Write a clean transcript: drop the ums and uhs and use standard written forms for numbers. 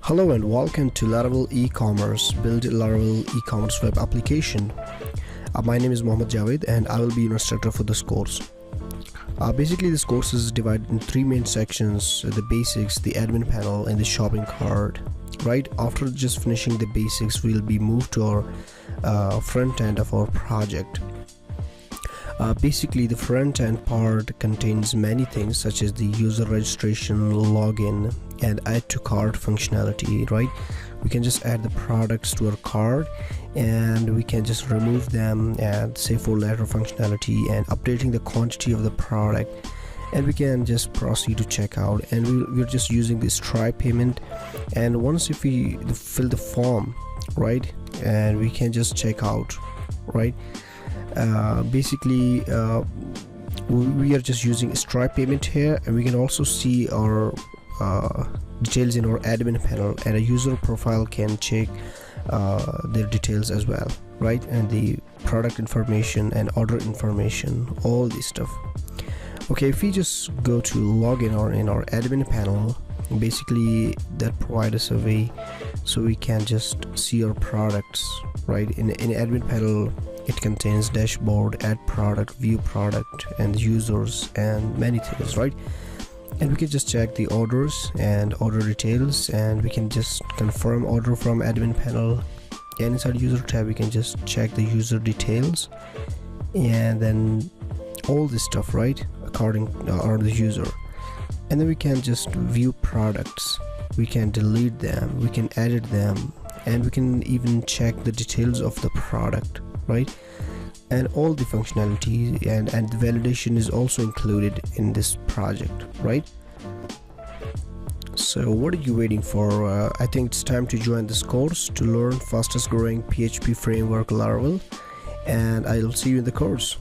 Hello and welcome to Laravel e-commerce, build Laravel e-commerce web application. My name is Mohammed Javed and I will be your instructor for this course. Basically this course is divided in three main sections: the basics, the admin panel, and the shopping cart. Right after just finishing the basics, we'll be moved to our front end of our project. Basically the front end part contains many things such as the user registration, login, and add to cart functionality. Right, we can just add the products to our cart and we can just remove them, and say for letter functionality and updating the quantity of the product, and we can just proceed to checkout. And we're just using this Stripe payment, and once if we fill the form, right, and we can just check out. Right, basically we are just using Stripe payment here, and we can also see our details in our admin panel, and a user profile can check their details as well, right, and the product information and order information, all this stuff. Okay, if we just go to login or in our admin panel, basically that provides us a way so we can just see our products. Right, in admin panel it contains dashboard, add product, view product, and users, and many things. Right, and we can just check the orders and order details, and we can just confirm order from admin panel, and inside user tab we can just check the user details and then all this stuff, right, according or the user. And then we can just view products, we can delete them, we can edit them, and we can even check the details of the product. Right, and all the functionality and the validation is also included in this project. Right, so what are you waiting for? I think it's time to join this course to learn fastest growing PHP framework Laravel, and I'll see you in the course.